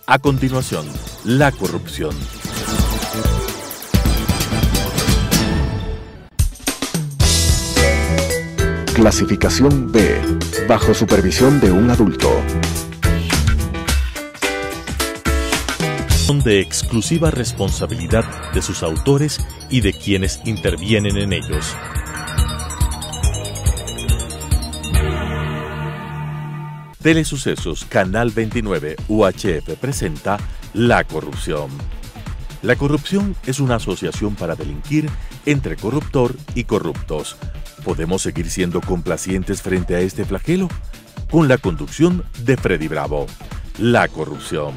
A continuación, la corrupción. Clasificación B, bajo supervisión de un adulto. Son de exclusiva responsabilidad de sus autores y de quienes intervienen en ellos. Telesucesos, Canal 29, UHF presenta La Corrupción. La corrupción es una asociación para delinquir entre corruptor y corruptos. ¿Podemos seguir siendo complacientes frente a este flagelo? Con la conducción de Freddy Bravo. La corrupción.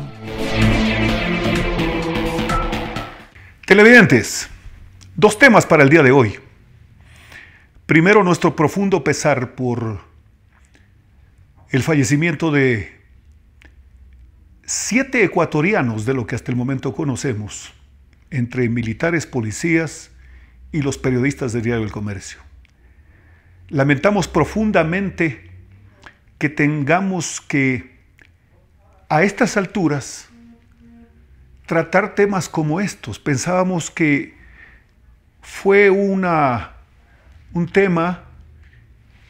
Televidentes, dos temas para el día de hoy. Primero, nuestro profundo pesar por el fallecimiento de 7 ecuatorianos de lo que hasta el momento conocemos, entre militares, policías y los periodistas del Diario del Comercio. Lamentamos profundamente que tengamos que, a estas alturas, tratar temas como estos. Pensábamos que fue un tema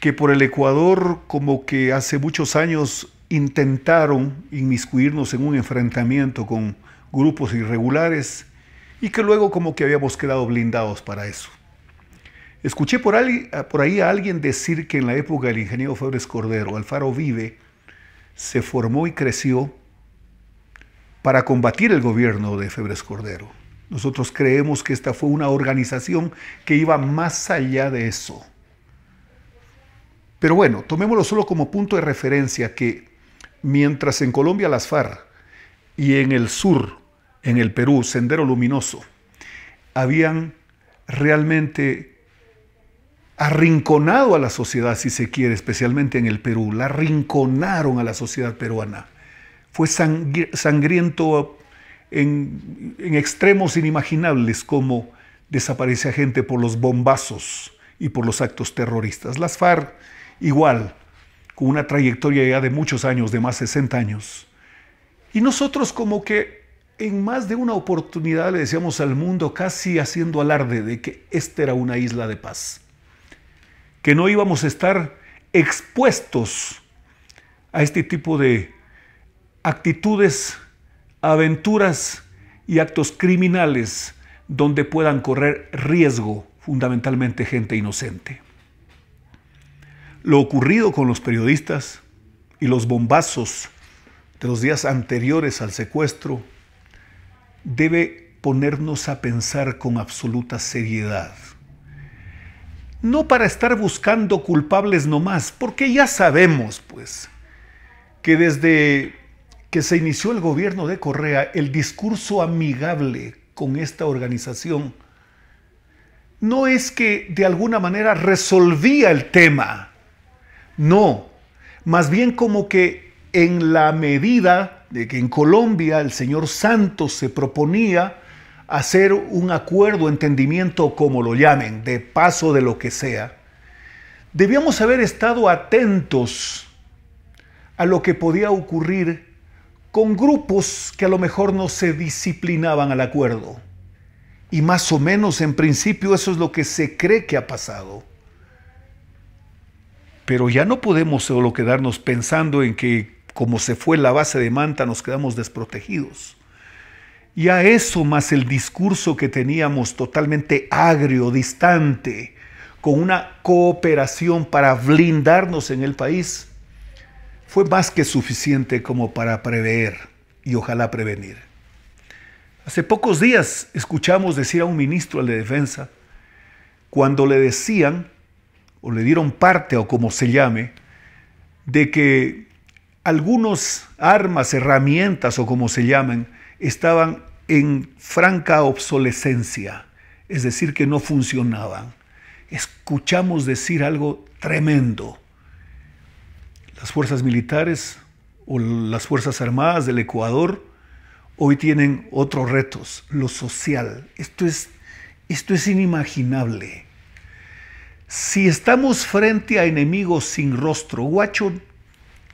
que por el Ecuador, como que hace muchos años intentaron inmiscuirnos en un enfrentamiento con grupos irregulares y que luego como que habíamos quedado blindados para eso. Escuché por ahí a alguien decir que en la época del ingeniero Febres Cordero, Alfaro Vive se formó y creció para combatir el gobierno de Febres Cordero. Nosotros creemos que esta fue una organización que iba más allá de eso. Pero bueno, tomémoslo solo como punto de referencia que mientras en Colombia las FARC y en el sur, en el Perú, Sendero Luminoso, habían realmente arrinconado a la sociedad, si se quiere, especialmente en el Perú, la arrinconaron a la sociedad peruana. Fue sangriento en extremos inimaginables, como desaparecía gente por los bombazos y por los actos terroristas. Las FARC, igual, con una trayectoria ya de muchos años, de más de 60 años. Y nosotros como que en más de una oportunidad le decíamos al mundo, casi haciendo alarde de que esta era una isla de paz, que no íbamos a estar expuestos a este tipo de actitudes, aventuras y actos criminales donde puedan correr riesgo fundamentalmente gente inocente. Lo ocurrido con los periodistas y los bombazos de los días anteriores al secuestro debe ponernos a pensar con absoluta seriedad. No para estar buscando culpables nomás, porque ya sabemos, pues, que desde que se inició el gobierno de Correa, el discurso amigable con esta organización no es que de alguna manera resolvía el tema, no, más bien como que en la medida de que en Colombia el señor Santos se proponía hacer un acuerdo, entendimiento, como lo llamen, de paso de lo que sea, debíamos haber estado atentos a lo que podía ocurrir con grupos que a lo mejor no se disciplinaban al acuerdo. Y más o menos en principio eso es lo que se cree que ha pasado. Pero ya no podemos solo quedarnos pensando en que como se fue la base de Manta nos quedamos desprotegidos. Y a eso más el discurso que teníamos totalmente agrio, distante, con una cooperación para blindarnos en el país, fue más que suficiente como para prever y ojalá prevenir. Hace pocos días escuchamos decir a un ministro de Defensa, cuando le decían, o le dieron parte, o como se llame, de que algunas armas, herramientas, o como se llamen, estaban en franca obsolescencia, es decir, que no funcionaban. Escuchamos decir algo tremendo. Las fuerzas militares o las fuerzas armadas del Ecuador hoy tienen otros retos, lo social. Esto es inimaginable. Si estamos frente a enemigos sin rostro, Guacho,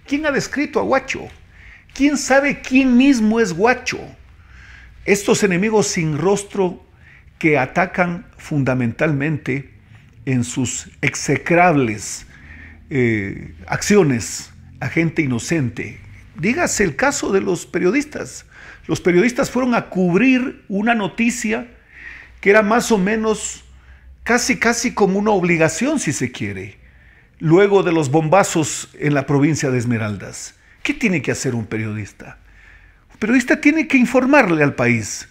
¿quién ha descrito a Guacho? ¿Quién sabe quién mismo es Guacho? Estos enemigos sin rostro que atacan fundamentalmente en sus execrables acciones a gente inocente. Dígase el caso de los periodistas. Los periodistas fueron a cubrir una noticia que era más o menos casi como una obligación, si se quiere, luego de los bombazos en la provincia de Esmeraldas. ¿Qué tiene que hacer un periodista? Un periodista tiene que informarle al país.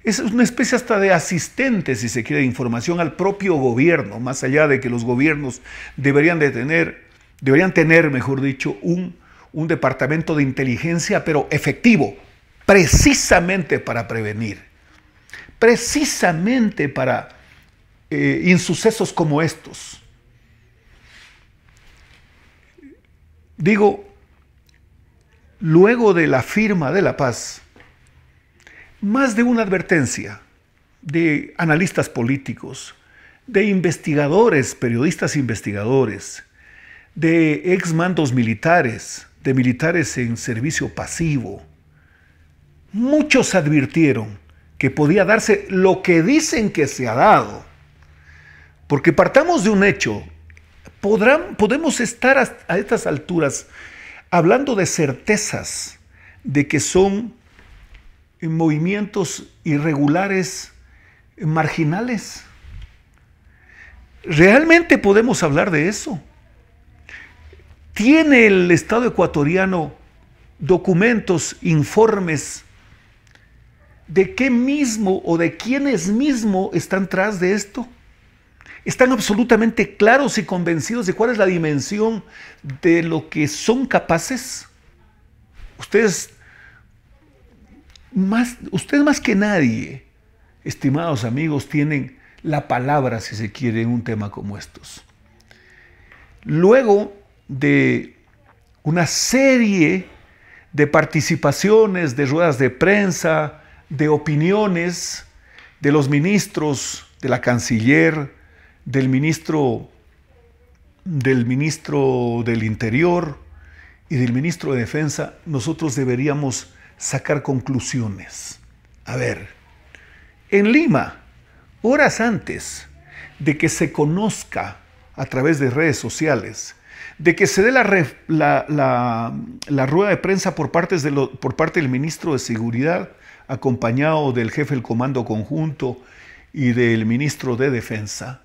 Es una especie hasta de asistente, si se quiere, de información al propio gobierno, más allá de que los gobiernos deberían tener, mejor dicho, un departamento de inteligencia, pero efectivo, precisamente para prevenir, precisamente para insucesos como estos. Digo, luego de la firma de la paz, más de una advertencia de analistas políticos, de investigadores, periodistas investigadores, de exmandos militares, de militares en servicio pasivo. Muchos advirtieron que podía darse lo que dicen que se ha dado. Porque partamos de un hecho, podemos estar a estas alturas hablando de certezas de que son movimientos irregulares, marginales. ¿Realmente podemos hablar de eso? ¿Tiene el Estado ecuatoriano documentos, informes de qué mismo o de quiénes mismo están tras de esto? ¿Están absolutamente claros y convencidos de cuál es la dimensión de lo que son capaces? Ustedes más que nadie, estimados amigos, tienen la palabra, si se quiere, en un tema como estos. Luego de una serie de participaciones, de ruedas de prensa, de opiniones de los ministros, de la canciller, del ministro del Interior y del ministro de Defensa, nosotros deberíamos sacar conclusiones. A ver, en Lima, horas antes de que se conozca a través de redes sociales, de que se dé la rueda de prensa por parte del ministro de Seguridad, acompañado del jefe del Comando Conjunto y del ministro de Defensa,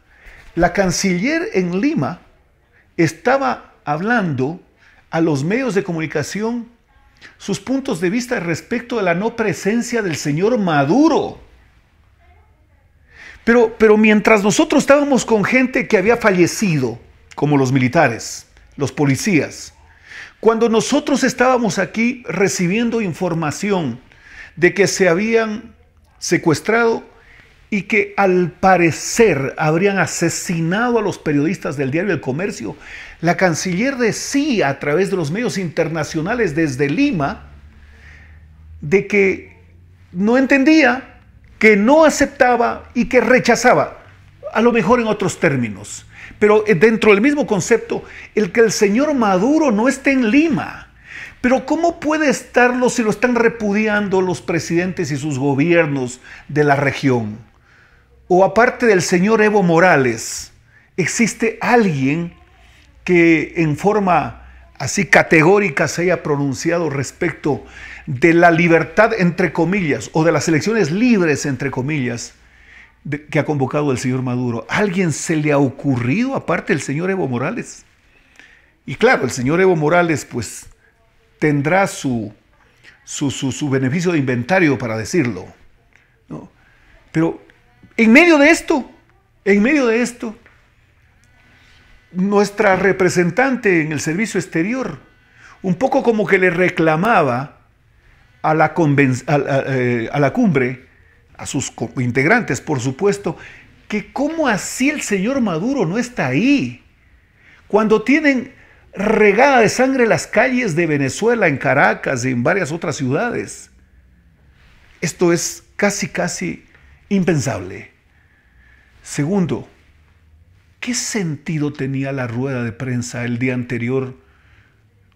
la canciller en Lima estaba hablando a los medios de comunicación sus puntos de vista respecto a la no presencia del señor Maduro. Pero mientras nosotros estábamos con gente que había fallecido, como los militares, los policías, cuando nosotros estábamos aquí recibiendo información de que se habían secuestrado y que al parecer habrían asesinado a los periodistas del diario El Comercio, la canciller decía a través de los medios internacionales desde Lima de que no entendía, que no aceptaba y que rechazaba, a lo mejor en otros términos, pero dentro del mismo concepto, el que el señor Maduro no esté en Lima. Pero ¿cómo puede estarlo si lo están repudiando los presidentes y sus gobiernos de la región? O aparte del señor Evo Morales, ¿existe alguien que en forma así categórica se haya pronunciado respecto de la libertad, entre comillas, o de las elecciones libres, entre comillas, que ha convocado el señor Maduro? ¿A alguien se le ha ocurrido aparte del señor Evo Morales? Y claro, el señor Evo Morales pues tendrá su beneficio de inventario para decirlo, ¿no? Pero en medio de esto, nuestra representante en el servicio exterior, un poco como que le reclamaba a la cumbre, a sus integrantes, por supuesto, que cómo así el señor Maduro no está ahí, cuando tienen regada de sangre las calles de Venezuela, en Caracas y en varias otras ciudades. Esto es casi impensable. Segundo, ¿qué sentido tenía la rueda de prensa el día anterior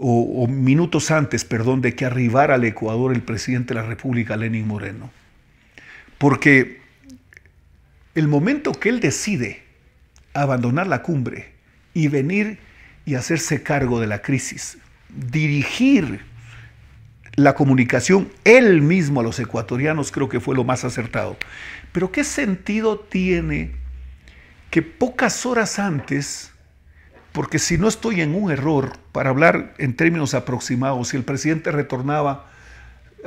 o minutos antes, perdón, de que arribara al Ecuador el presidente de la República, Lenín Moreno. Porque el momento que él decide abandonar la cumbre y venir y hacerse cargo de la crisis, dirigir la comunicación él mismo a los ecuatorianos, creo que fue lo más acertado. Pero ¿qué sentido tiene que pocas horas antes, porque si no estoy en un error, para hablar en términos aproximados, si el presidente retornaba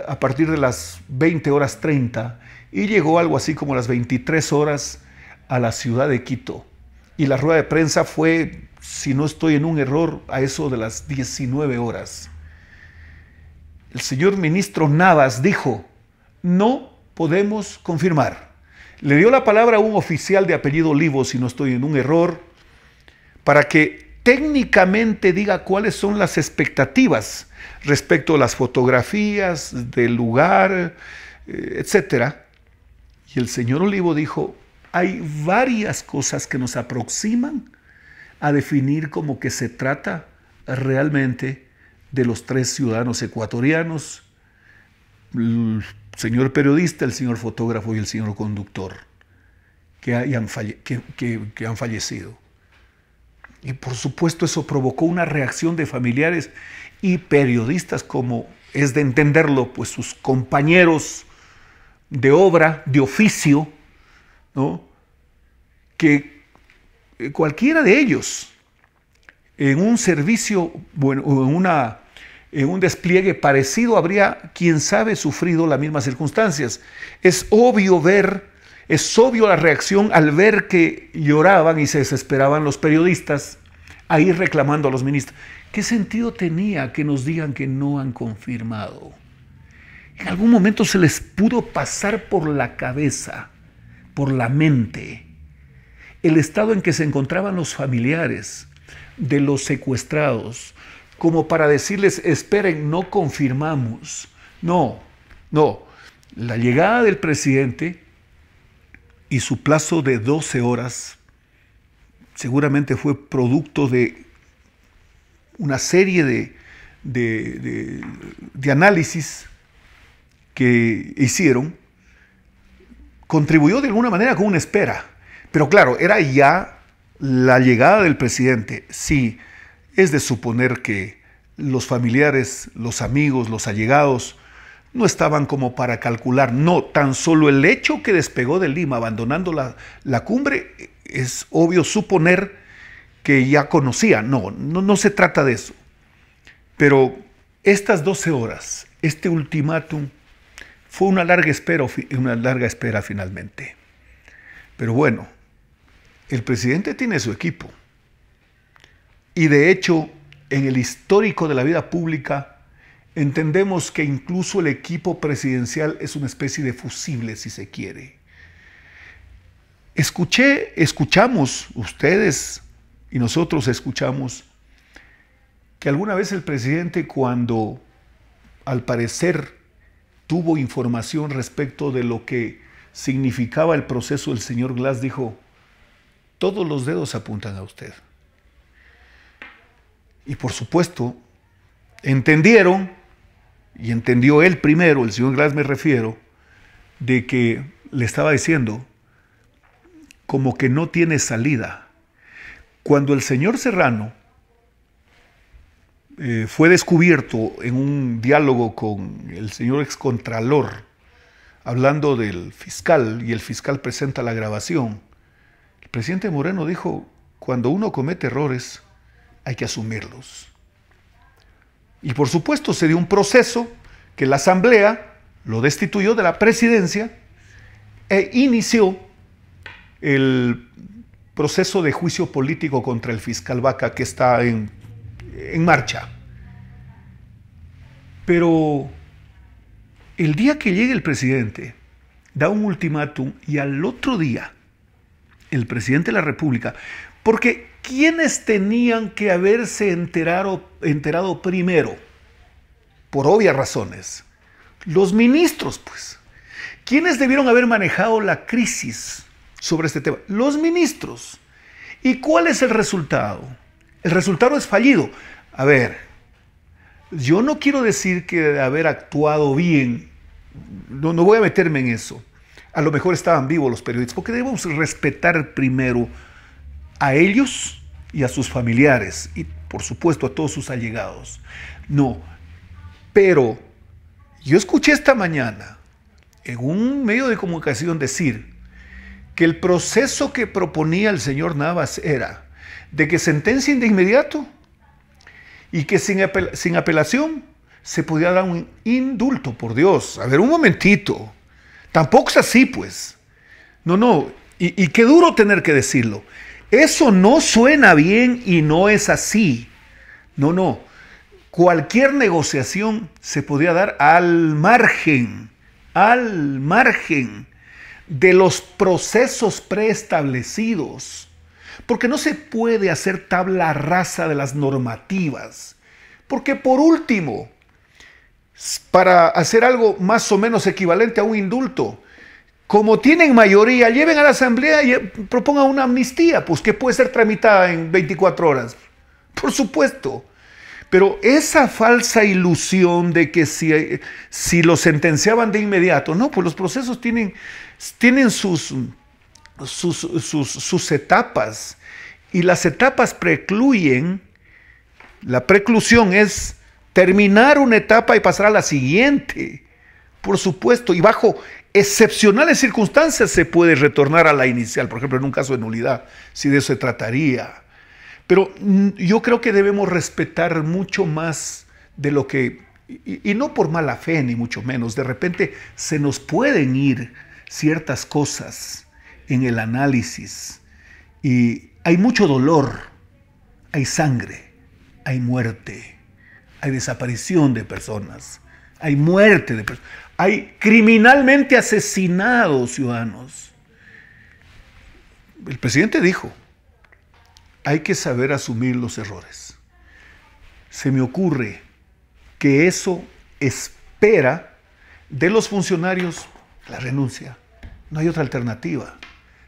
a partir de las 20:30 y llegó algo así como las 23 horas a la ciudad de Quito, y la rueda de prensa fue, si no estoy en un error, a eso de las 19 horas. El señor ministro Navas dijo, no podemos confirmar. Le dio la palabra a un oficial de apellido Olivo, si no estoy en un error, para que técnicamente diga cuáles son las expectativas respecto a las fotografías del lugar, etc. Y el señor Olivo dijo, hay varias cosas que nos aproximan a definir como que se trata realmente de los 3 ciudadanos ecuatorianos, el señor periodista, el señor fotógrafo y el señor conductor, que han fallecido. Y por supuesto eso provocó una reacción de familiares y periodistas, como es de entenderlo, pues sus compañeros de obra, de oficio, ¿no? Que cualquiera de ellos en un servicio, bueno, en un despliegue parecido habría, quién sabe, sufrido las mismas circunstancias. Es obvio la reacción al ver que lloraban y se desesperaban los periodistas ahí reclamando a los ministros. ¿Qué sentido tenía que nos digan que no han confirmado? En algún momento se les pudo pasar por la cabeza, por la mente, el estado en que se encontraban los familiares de los secuestrados, como para decirles, esperen, no confirmamos. No. La llegada del presidente y su plazo de 12 horas seguramente fue producto de una serie de análisis que hicieron, contribuyó de alguna manera con una espera. Pero claro, era ya la llegada del presidente. Sí, es de suponer que los familiares, los amigos, los allegados no estaban como para calcular. No, tan solo el hecho que despegó de Lima abandonando la cumbre, es obvio suponer que ya conocía. No se trata de eso. Pero estas 12 horas, este ultimátum, fue una larga espera finalmente. Pero bueno, el presidente tiene su equipo. Y de hecho, en el histórico de la vida pública, entendemos que incluso el equipo presidencial es una especie de fusible, si se quiere. Escuchamos, ustedes y nosotros escuchamos, que alguna vez el presidente, cuando al parecer tuvo información respecto de lo que significaba el proceso del señor Glass, dijo, todos los dedos apuntan a usted. Y por supuesto, entendieron, y entendió él primero, el señor Glass me refiero, de que le estaba diciendo como que no tiene salida. Cuando el señor Serrano fue descubierto en un diálogo con el señor excontralor, hablando del fiscal, y el fiscal presenta la grabación, el presidente Moreno dijo, cuando uno comete errores, hay que asumirlos. Y por supuesto se dio un proceso que la Asamblea lo destituyó de la presidencia e inició el proceso de juicio político contra el fiscal Vaca, que está en marcha. Pero el día que llegue el presidente, da un ultimátum y al otro día el presidente de la República, porque ¿quiénes tenían que haberse enterado primero? Por obvias razones. Los ministros, pues. ¿Quiénes debieron haber manejado la crisis sobre este tema? Los ministros. ¿Y cuál es el resultado? El resultado es fallido. A ver, Yo no quiero decir que de haber actuado bien, no voy a meterme en eso. A lo mejor estaban vivos los periodistas, porque debemos respetar primero a ellos y a sus familiares, y por supuesto a todos sus allegados. No, pero yo escuché esta mañana en un medio de comunicación decir que el proceso que proponía el señor Navas era de que sentencien de inmediato y que sin apelación se podía dar un indulto. Por Dios, a ver, un momentito, tampoco es así, pues. No, y qué duro tener que decirlo. Eso no suena bien y no es así. No. Cualquier negociación se podía dar al margen de los procesos preestablecidos, porque no se puede hacer tabla rasa de las normativas, porque por último, para hacer algo más o menos equivalente a un indulto, como tienen mayoría, lleven a la asamblea y propongan una amnistía, pues que puede ser tramitada en 24 horas, por supuesto. Pero esa falsa ilusión de que si lo sentenciaban de inmediato, no, pues los procesos tienen sus etapas, y las etapas precluyen. La preclusión es terminar una etapa y pasar a la siguiente, por supuesto, y bajo excepcionales circunstancias se puede retornar a la inicial, por ejemplo en un caso de nulidad, si de eso se trataría. Pero yo creo que debemos respetar mucho más de lo que, y no por mala fe ni mucho menos, de repente se nos pueden ir ciertas cosas en el análisis, y hay mucho dolor, hay sangre, hay muerte, hay desaparición de personas, hay muerte de personas, hay criminalmente asesinados ciudadanos. El presidente dijo, hay que saber asumir los errores. Se me ocurre que eso espera de los funcionarios la renuncia. No hay otra alternativa.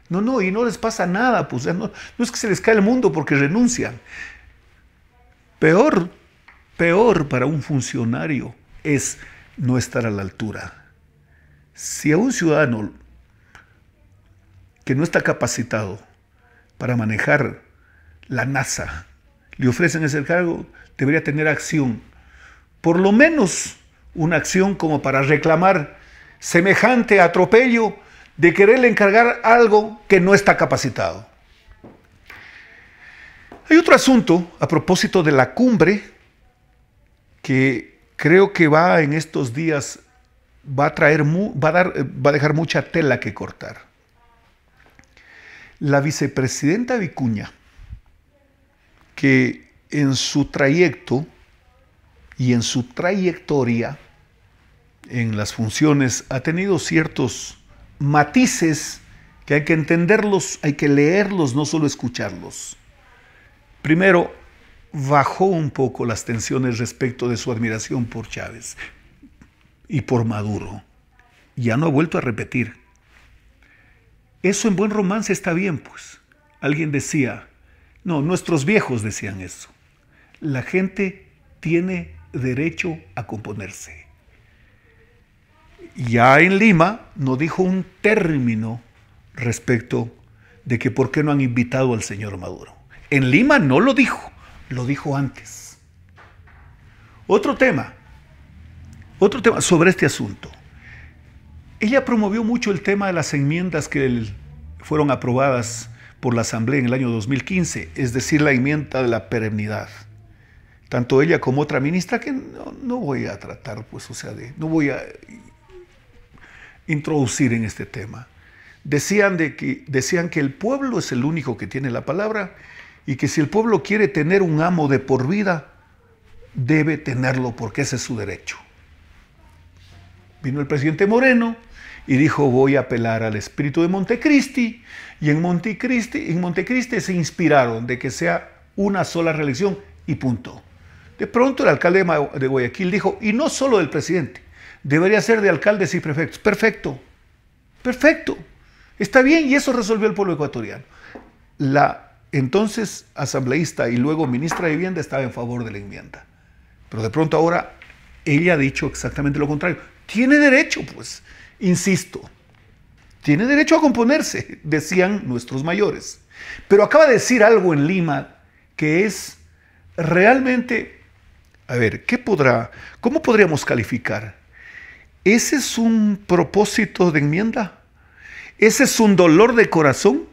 No, y no les pasa nada, pues no es que se les cae el mundo porque renuncian. Peor para un funcionario es no estar a la altura. Si a un ciudadano que no está capacitado para manejar la NASA le ofrecen ese cargo, debería tener acción, por lo menos una acción como para reclamar semejante atropello de quererle encargar algo que no está capacitado. Hay otro asunto a propósito de la cumbre que creo que va en estos días, va a dejar mucha tela que cortar. La vicepresidenta Vicuña, que en su trayecto y en su trayectoria en las funciones ha tenido ciertos matices que hay que entenderlos, hay que leerlos, no solo escucharlos. Primero, bajó un poco las tensiones respecto de su admiración por Chávez y por Maduro. Ya no ha vuelto a repetir. Eso en buen romance está bien, pues. Alguien decía, no, nuestros viejos decían eso. La gente tiene derecho a componerse. Ya en Lima no dijo un término respecto de que por qué no han invitado al señor Maduro. En Lima no lo dijo antes. Otro tema sobre este asunto. Ella promovió mucho el tema de las enmiendas que fueron aprobadas por la Asamblea en el año 2015, es decir, la enmienda de la perennidad. Tanto ella como otra ministra, que no voy a tratar, pues, no voy a introducir en este tema. Decían que el pueblo es el único que tiene la palabra y que si el pueblo quiere tener un amo de por vida, debe tenerlo porque ese es su derecho. Vino el presidente Moreno y dijo, voy a apelar al espíritu de Montecristi, y en Montecristi se inspiraron de que sea una sola reelección y punto. De pronto el alcalde de Guayaquil dijo, y no solo del presidente, debería ser de alcaldes y prefectos. Perfecto, está bien, y eso resolvió el pueblo ecuatoriano. La entonces asambleísta y luego ministra de Vivienda estaba en favor de la enmienda. Pero de pronto ahora ella ha dicho exactamente lo contrario. Tiene derecho, pues, insisto, tiene derecho a componerse, decían nuestros mayores. Pero acaba de decir algo en Lima que es realmente, a ver, ¿cómo podríamos calificar? ¿Ese es un propósito de enmienda? ¿Ese es un dolor de corazón?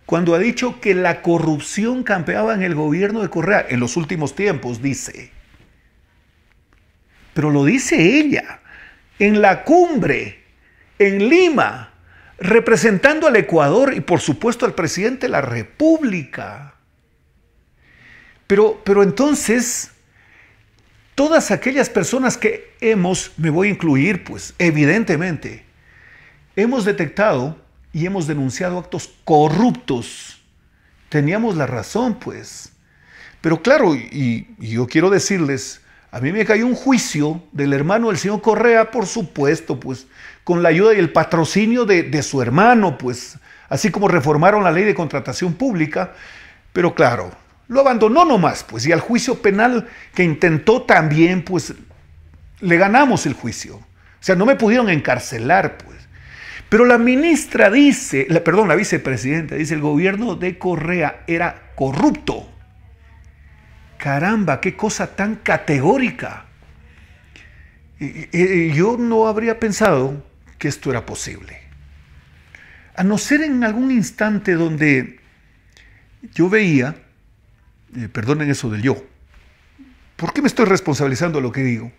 Cuando ha dicho que la corrupción campeaba en el gobierno de Correa en los últimos tiempos, dice. Pero lo dice ella, en la cumbre, en Lima, representando al Ecuador y por supuesto al presidente de la República. Pero entonces, todas aquellas personas que me voy a incluir, pues evidentemente, hemos detectado y hemos denunciado actos corruptos. Teníamos la razón, pues. Pero claro, y yo quiero decirles, a mí me cayó un juicio del hermano del señor Correa, por supuesto, pues, con la ayuda y el patrocinio de su hermano, pues, así como reformaron la ley de contratación pública, pero claro, lo abandonó nomás, pues, y al juicio penal que intentó también, pues, le ganamos el juicio. O sea, no me pudieron encarcelar, pues. Pero la ministra dice, la vicepresidenta dice, el gobierno de Correa era corrupto. Caramba, qué cosa tan categórica. Yo no habría pensado que esto era posible. A no ser en algún instante donde yo veía, perdonen eso del yo, ¿por qué me estoy responsabilizando de lo que digo?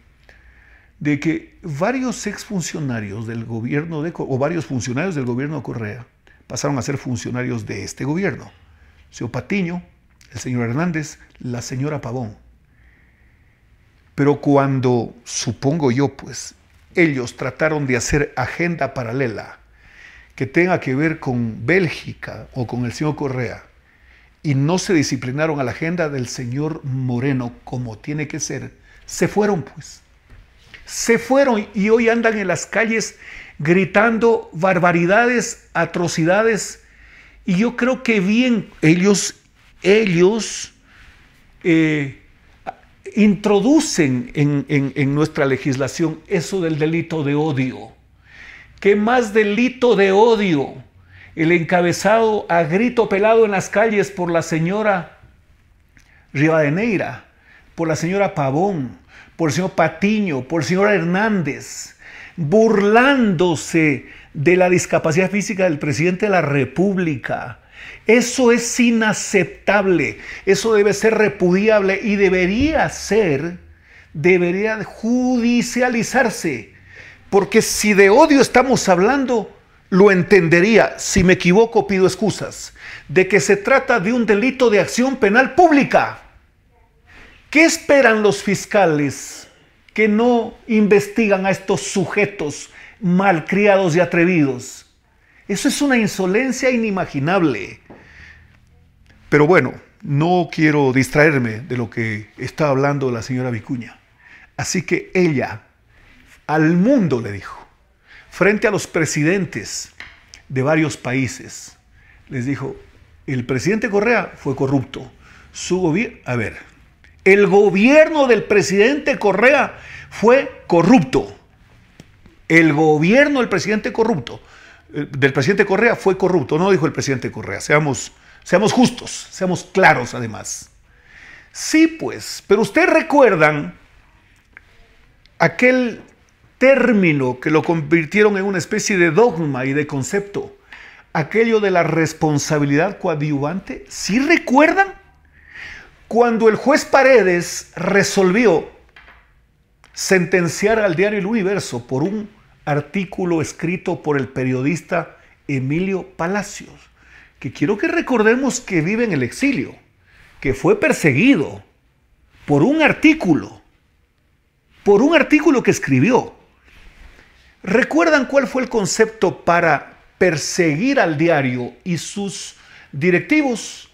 De que varios exfuncionarios del gobierno o varios funcionarios del gobierno de Correa pasaron a ser funcionarios de este gobierno. El señor Patiño, el señor Hernández, la señora Pavón. Pero cuando, supongo yo, pues, ellos trataron de hacer agenda paralela que tenga que ver con Bélgica o con el señor Correa y no se disciplinaron a la agenda del señor Moreno como tiene que ser, se fueron, pues. Se fueron y hoy andan en las calles gritando barbaridades, atrocidades. Y yo creo que bien ellos introducen en nuestra legislación eso del delito de odio. ¿Qué más delito de odio? El encabezado a grito pelado en las calles por la señora Rivadeneira, por la señora Pavón, por el señor Patiño, por el señor Hernández, burlándose de la discapacidad física del presidente de la República. Eso es inaceptable, eso debe ser repudiable y debería judicializarse, porque si de odio estamos hablando, lo entendería. Si me equivoco, pido excusas. De que se trata de un delito de acción penal pública. ¿Qué esperan los fiscales que no investigan a estos sujetos malcriados y atrevidos? Eso es una insolencia inimaginable. Pero bueno, no quiero distraerme de lo que está hablando la señora Vicuña. Así que ella al mundo le dijo, frente a los presidentes de varios países, les dijo, el presidente Correa fue corrupto. Su gobierno, el gobierno del presidente Correa fue corrupto. El gobierno del presidente Correa fue corrupto. No dijo el presidente Correa. Seamos justos, seamos claros además. Sí, pues, pero ustedes recuerdan aquel término que lo convirtieron en una especie de dogma y de concepto, aquello de la responsabilidad coadyuvante. ¿Sí recuerdan? Cuando el juez Paredes resolvió sentenciar al diario El Universo por un artículo escrito por el periodista Emilio Palacios, que quiero que recordemos que vive en el exilio, que fue perseguido por un artículo que escribió. ¿Recuerdan cuál fue el concepto para perseguir al diario y sus directivos?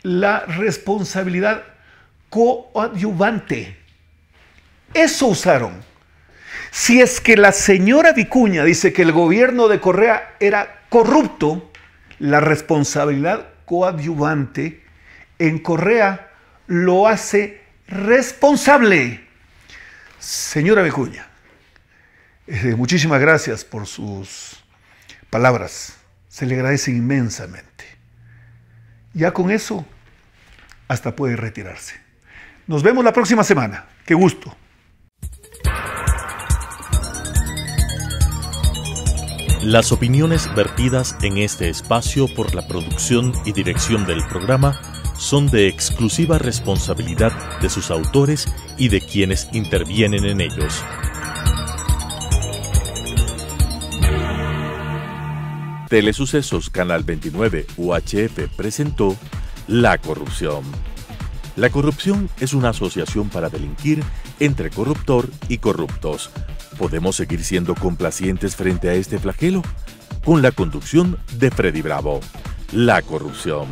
La responsabilidad coadyuvante. Eso usaron. Si es que la señora Vicuña dice que el gobierno de Correa era corrupto, la responsabilidad coadyuvante en Correa lo hace responsable. Señora Vicuña, muchísimas gracias por sus palabras. Se le agradece inmensamente. Ya con eso, hasta puede retirarse. Nos vemos la próxima semana. ¡Qué gusto! Las opiniones vertidas en este espacio por la producción y dirección del programa son de exclusiva responsabilidad de sus autores y de quienes intervienen en ellos. Telesucesos Canal 29 UHF presentó La Corrupción. La corrupción es una asociación para delinquir entre corruptor y corruptos. ¿Podemos seguir siendo complacientes frente a este flagelo? Con la conducción de Freddy Bravo. La Corrupción.